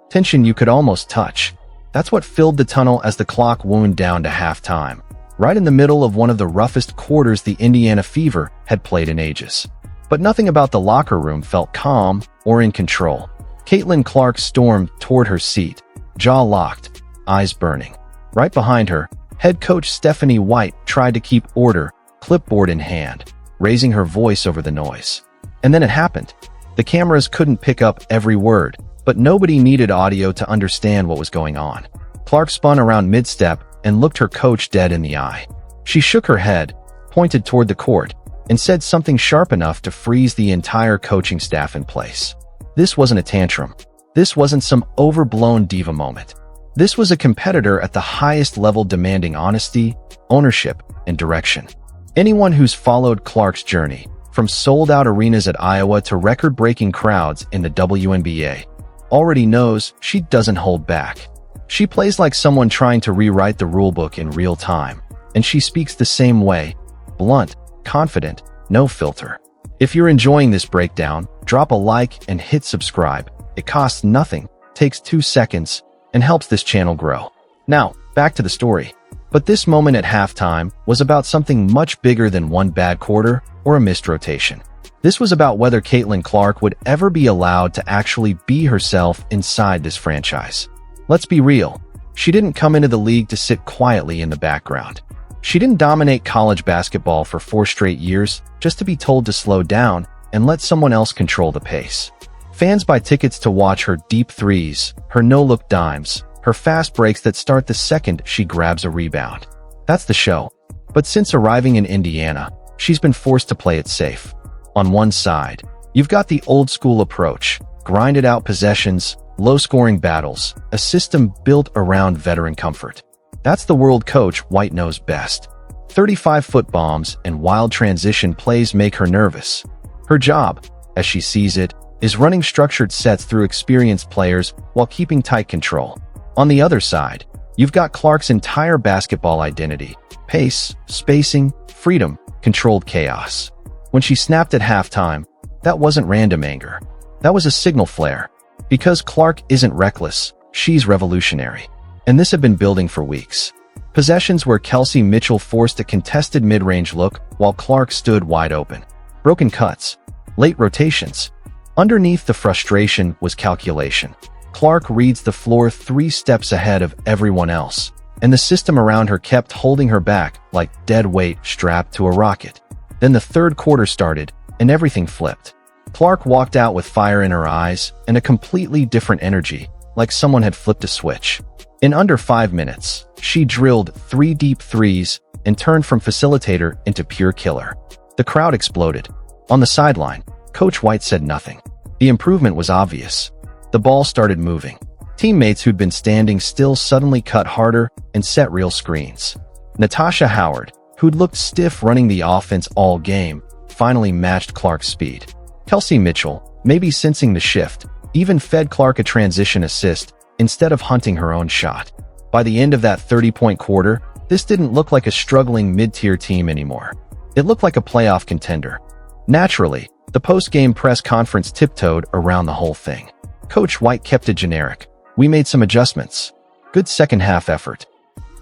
tension you could almost touch. That's what filled the tunnel as the clock wound down to halftime, right in the middle of one of the roughest quarters the Indiana Fever had played in ages. But nothing about the locker room felt calm or in control. Caitlin Clark stormed toward her seat, jaw locked, eyes burning. Right behind her, head coach Stephanie White tried to keep order, clipboard in hand, raising her voice over the noise. And then it happened. The cameras couldn't pick up every word, but nobody needed audio to understand what was going on. Clark spun around mid-step and looked her coach dead in the eye. She shook her head, pointed toward the court, and said something sharp enough to freeze the entire coaching staff in place. This wasn't a tantrum. This wasn't some overblown diva moment. This was a competitor at the highest level demanding honesty, ownership, and direction. Anyone who's followed Clark's journey, from sold-out arenas at Iowa to record-breaking crowds in the WNBA, already knows she doesn't hold back. She plays like someone trying to rewrite the rulebook in real time, and she speaks the same way, blunt, confident, no filter. If you're enjoying this breakdown, drop a like and hit subscribe. It costs nothing, takes 2 seconds, and helps this channel grow. Now, back to the story. But this moment at halftime was about something much bigger than one bad quarter or a missed rotation. This was about whether Caitlin Clark would ever be allowed to actually be herself inside this franchise. Let's be real. She didn't come into the league to sit quietly in the background. She didn't dominate college basketball for 4 straight years just to be told to slow down and let someone else control the pace. Fans buy tickets to watch her deep threes, her no-look dimes, her fast breaks that start the second she grabs a rebound. That's the show. But since arriving in Indiana, she's been forced to play it safe. On one side, you've got the old-school approach, grinded-out possessions, low-scoring battles, a system built around veteran comfort. That's the world coach White knows best. 35-foot bombs and wild transition plays make her nervous. Her job, as she sees it, is running structured sets through experienced players while keeping tight control. On the other side, you've got Clark's entire basketball identity: pace, spacing, freedom, controlled chaos. When she snapped at halftime, that wasn't random anger. That was a signal flare. Because Clark isn't reckless, she's revolutionary. And this had been building for weeks. Possessions where Kelsey Mitchell forced a contested mid-range look while Clark stood wide open. Broken cuts. Late rotations. Underneath the frustration was calculation. Clark reads the floor 3 steps ahead of everyone else, and the system around her kept holding her back like dead weight strapped to a rocket. Then the third quarter started, and everything flipped. Clark walked out with fire in her eyes and a completely different energy, like someone had flipped a switch. In under 5 minutes, she drilled 3 deep threes and turned from facilitator into pure killer. The crowd exploded. On the sideline, Coach White said nothing. The improvement was obvious. The ball started moving. Teammates who'd been standing still suddenly cut harder and set real screens. Natasha Howard, who'd looked stiff running the offense all game, finally matched Clark's speed. Kelsey Mitchell, maybe sensing the shift, even fed Clark a transition assist instead of hunting her own shot. By the end of that 30-point quarter, this didn't look like a struggling mid-tier team anymore. It looked like a playoff contender. Naturally, the post-game press conference tiptoed around the whole thing. Coach White kept it generic. We made some adjustments. Good second-half effort.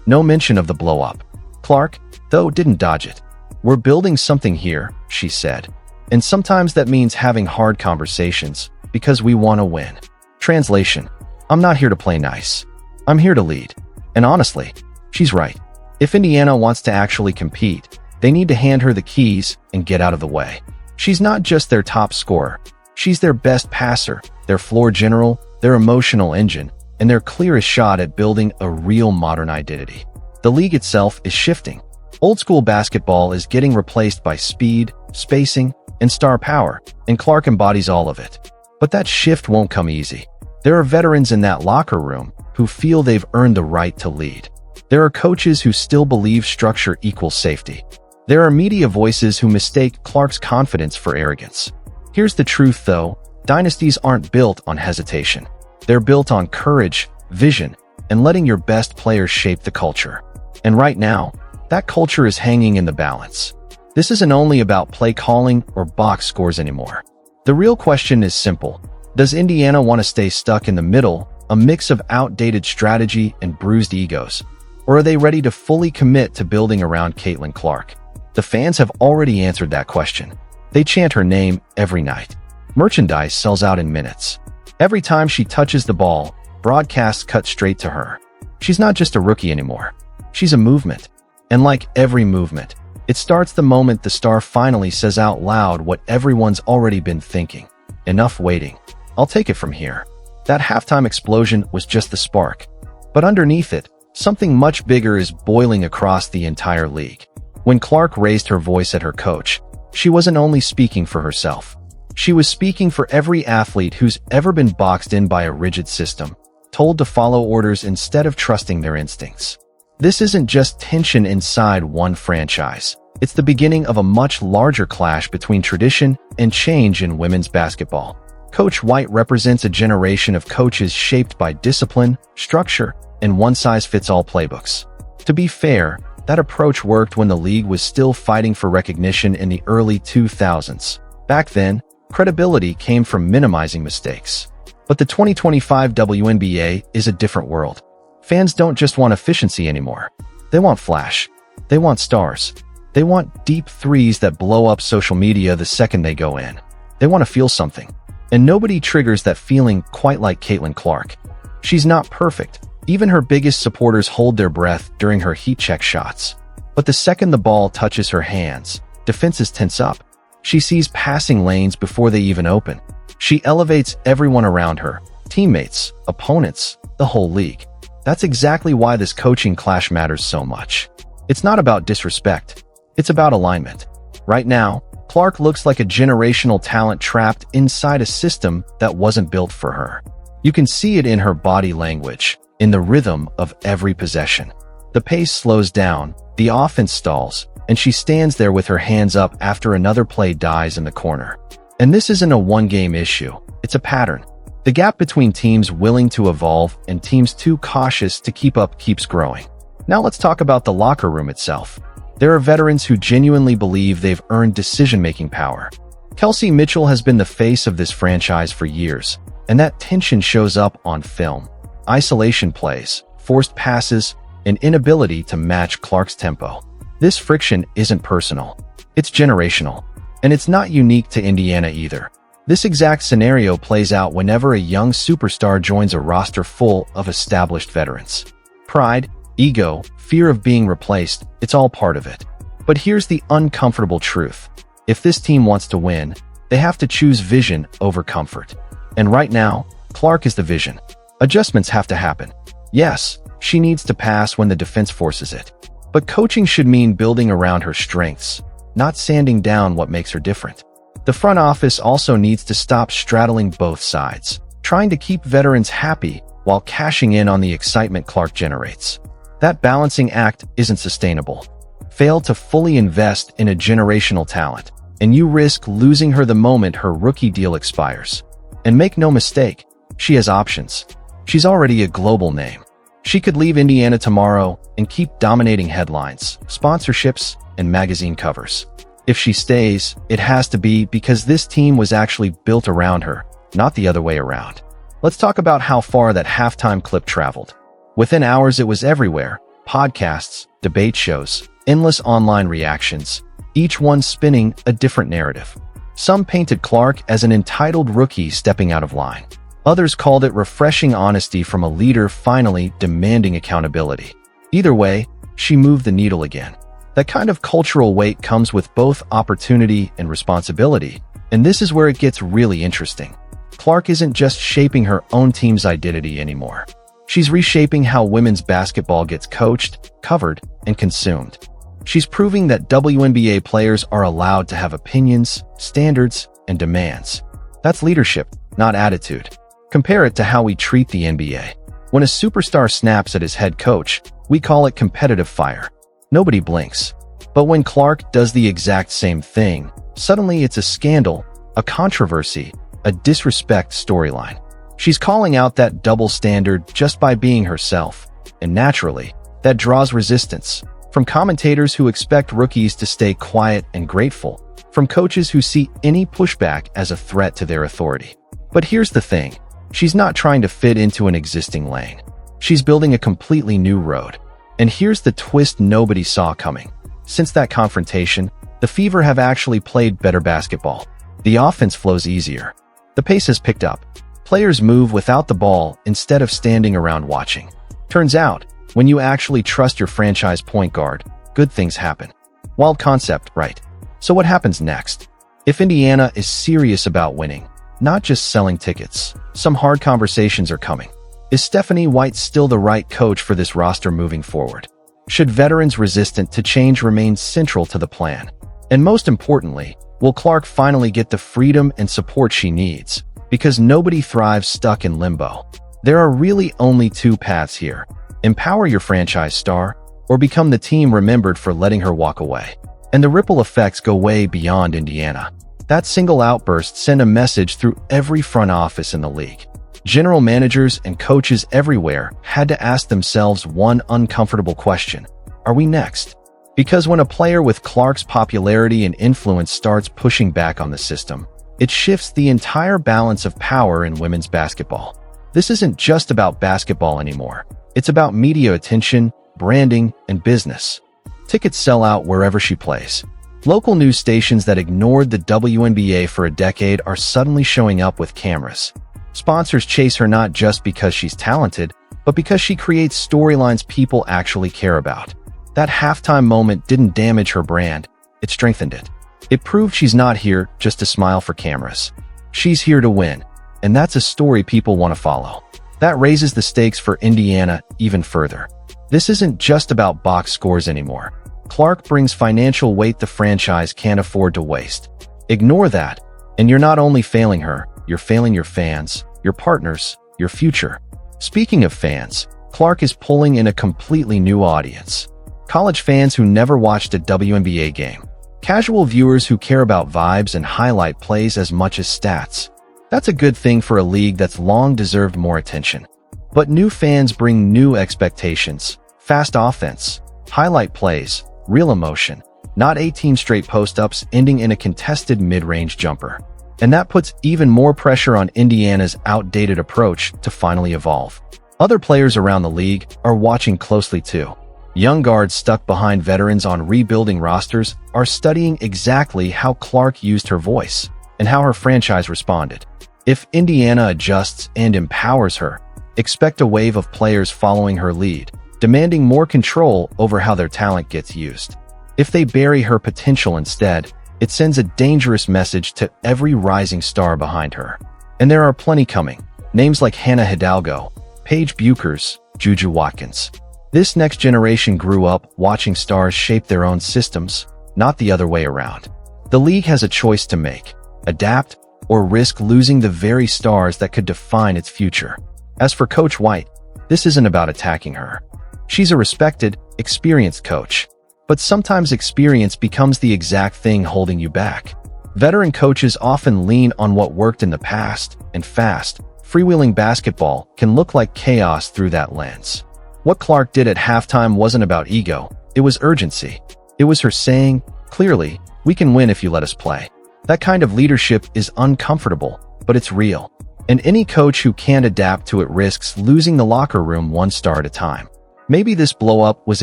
No mention of the blow-up. Clark, though, didn't dodge it. We're building something here, she said. And sometimes that means having hard conversations, because we want to win. Translation: I'm not here to play nice. I'm here to lead. And honestly, she's right. If Indiana wants to actually compete, they need to hand her the keys and get out of the way. She's not just their top scorer. She's their best passer, their floor general, their emotional engine, and their clearest shot at building a real modern identity. The league itself is shifting. Old-school basketball is getting replaced by speed, spacing, and star power, and Clark embodies all of it. But that shift won't come easy. There are veterans in that locker room who feel they've earned the right to lead. There are coaches who still believe structure equals safety. There are media voices who mistake Clark's confidence for arrogance. Here's the truth, though. Dynasties aren't built on hesitation. They're built on courage, vision, and letting your best players shape the culture. And right now, that culture is hanging in the balance. This isn't only about play calling or box scores anymore. The real question is simple. Does Indiana want to stay stuck in the middle, a mix of outdated strategy and bruised egos? Or are they ready to fully commit to building around Caitlin Clark? The fans have already answered that question. They chant her name every night. Merchandise sells out in minutes. Every time she touches the ball, broadcasts cut straight to her. She's not just a rookie anymore. She's a movement. And like every movement, it starts the moment the star finally says out loud what everyone's already been thinking. Enough waiting. I'll take it from here. That halftime explosion was just the spark. But underneath it, something much bigger is boiling across the entire league. When Clark raised her voice at her coach, she wasn't only speaking for herself. She was speaking for every athlete who's ever been boxed in by a rigid system, told to follow orders instead of trusting their instincts. This isn't just tension inside one franchise. It's the beginning of a much larger clash between tradition and change in women's basketball. Coach White represents a generation of coaches shaped by discipline, structure, and one-size-fits-all playbooks. To be fair, that approach worked when the league was still fighting for recognition in the early 2000s. Back then, credibility came from minimizing mistakes. But the 2025 WNBA is a different world. Fans don't just want efficiency anymore. They want flash. They want stars. They want deep threes that blow up social media the second they go in. They want to feel something. And nobody triggers that feeling quite like Caitlin Clark. She's not perfect. Even her biggest supporters hold their breath during her heat check shots. But the second the ball touches her hands, defenses tense up. She sees passing lanes before they even open. She elevates everyone around her, teammates, opponents, the whole league. That's exactly why this coaching clash matters so much. It's not about disrespect. It's about alignment. Right now, Clark looks like a generational talent trapped inside a system that wasn't built for her. You can see it in her body language, in the rhythm of every possession. The pace slows down, the offense stalls, and she stands there with her hands up after another play dies in the corner. And this isn't a one-game issue. It's a pattern. The gap between teams willing to evolve and teams too cautious to keep up keeps growing. Now let's talk about the locker room itself. There are veterans who genuinely believe they've earned decision-making power. Kelsey Mitchell has been the face of this franchise for years, and that tension shows up on film. Isolation plays, forced passes, and inability to match Clark's tempo. This friction isn't personal. It's generational. And it's not unique to Indiana either. This exact scenario plays out whenever a young superstar joins a roster full of established veterans. Pride, ego, fear of being replaced, it's all part of it. But here's the uncomfortable truth. If this team wants to win, they have to choose vision over comfort. And right now, Clark is the vision. Adjustments have to happen. Yes, she needs to pass when the defense forces it. But coaching should mean building around her strengths, not sanding down what makes her different. The front office also needs to stop straddling both sides, trying to keep veterans happy while cashing in on the excitement Clark generates. That balancing act isn't sustainable. Fail to fully invest in a generational talent, and you risk losing her the moment her rookie deal expires. And make no mistake, she has options. She's already a global name. She could leave Indiana tomorrow and keep dominating headlines, sponsorships, and magazine covers. If she stays, it has to be because this team was actually built around her, not the other way around. Let's talk about how far that halftime clip traveled. Within hours, it was everywhere. Podcasts, debate shows, endless online reactions, each one spinning a different narrative. Some painted Clark as an entitled rookie stepping out of line. Others called it refreshing honesty from a leader finally demanding accountability. Either way, she moved the needle again. That kind of cultural weight comes with both opportunity and responsibility, and this is where it gets really interesting. Clark isn't just shaping her own team's identity anymore. She's reshaping how women's basketball gets coached, covered, and consumed. She's proving that WNBA players are allowed to have opinions, standards, and demands. That's leadership, not attitude. Compare it to how we treat the NBA. When a superstar snaps at his head coach, we call it competitive fire. Nobody blinks. But when Clark does the exact same thing, suddenly it's a scandal, a controversy, a disrespect storyline. She's calling out that double standard just by being herself, and naturally, that draws resistance. From commentators who expect rookies to stay quiet and grateful, from coaches who see any pushback as a threat to their authority. But here's the thing. She's not trying to fit into an existing lane. She's building a completely new road. And here's the twist nobody saw coming. Since that confrontation, the Fever have actually played better basketball. The offense flows easier. The pace has picked up. Players move without the ball instead of standing around watching. Turns out, when you actually trust your franchise point guard, good things happen. Wild concept, right? So what happens next? If Indiana is serious about winning, not just selling tickets, some hard conversations are coming. Is Stephanie White still the right coach for this roster moving forward? Should veterans resistant to change remain central to the plan? And most importantly, will Clark finally get the freedom and support she needs? Because nobody thrives stuck in limbo. There are really only two paths here. Empower your franchise star, or become the team remembered for letting her walk away. And the ripple effects go way beyond Indiana. That single outburst sent a message through every front office in the league. General managers and coaches everywhere had to ask themselves one uncomfortable question. Are we next? Because when a player with Clark's popularity and influence starts pushing back on the system, it shifts the entire balance of power in women's basketball. This isn't just about basketball anymore. It's about media attention, branding, and business. Tickets sell out wherever she plays. Local news stations that ignored the WNBA for a decade are suddenly showing up with cameras. Sponsors chase her not just because she's talented, but because she creates storylines people actually care about. That halftime moment didn't damage her brand, it strengthened it. It proved she's not here just to smile for cameras. She's here to win, and that's a story people want to follow. That raises the stakes for Indiana even further. This isn't just about box scores anymore. Clark brings financial weight the franchise can't afford to waste. Ignore that, and you're not only failing her, you're failing your fans, your partners, your future. Speaking of fans, Clark is pulling in a completely new audience. College fans who never watched a WNBA game. Casual viewers who care about vibes and highlight plays as much as stats. That's a good thing for a league that's long deserved more attention. But new fans bring new expectations. Fast offense, highlight plays, real emotion, not 18 straight post-ups ending in a contested mid-range jumper. And that puts even more pressure on Indiana's outdated approach to finally evolve. Other players around the league are watching closely too. Young guards stuck behind veterans on rebuilding rosters are studying exactly how Clark used her voice and how her franchise responded. If Indiana adjusts and empowers her, expect a wave of players following her lead, demanding more control over how their talent gets used. If they bury her potential instead, it sends a dangerous message to every rising star behind her. And there are plenty coming. Names like Hannah Hidalgo, Paige Buchers, Juju Watkins. This next generation grew up watching stars shape their own systems, not the other way around. The league has a choice to make: adapt or risk losing the very stars that could define its future. As for Coach White, this isn't about attacking her. She's a respected, experienced coach. But sometimes experience becomes the exact thing holding you back. Veteran coaches often lean on what worked in the past, and fast, freewheeling basketball can look like chaos through that lens. What Clark did at halftime wasn't about ego, it was urgency. It was her saying, clearly, we can win if you let us play. That kind of leadership is uncomfortable, but it's real. And any coach who can't adapt to it risks losing the locker room one star at a time. Maybe this blow-up was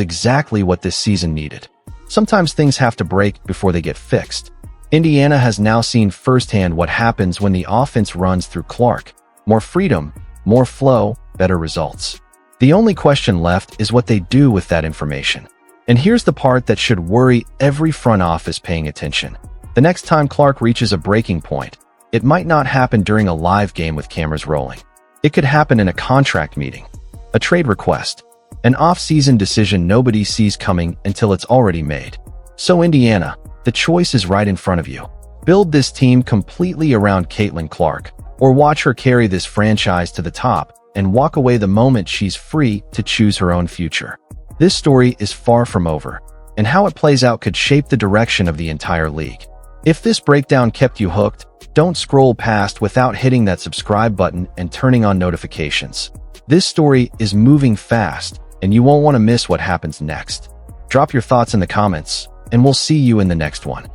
exactly what this season needed. Sometimes things have to break before they get fixed. Indiana has now seen firsthand what happens when the offense runs through Clark. More freedom, more flow, better results. The only question left is what they do with that information. And here's the part that should worry every front office paying attention. The next time Clark reaches a breaking point, it might not happen during a live game with cameras rolling. It could happen in a contract meeting, a trade request, an off-season decision nobody sees coming until it's already made. So Indiana, the choice is right in front of you. Build this team completely around Caitlin Clark, or watch her carry this franchise to the top and walk away the moment she's free to choose her own future. This story is far from over, and how it plays out could shape the direction of the entire league. If this breakdown kept you hooked, don't scroll past without hitting that subscribe button and turning on notifications. This story is moving fast, and you won't want to miss what happens next. Drop your thoughts in the comments, and we'll see you in the next one.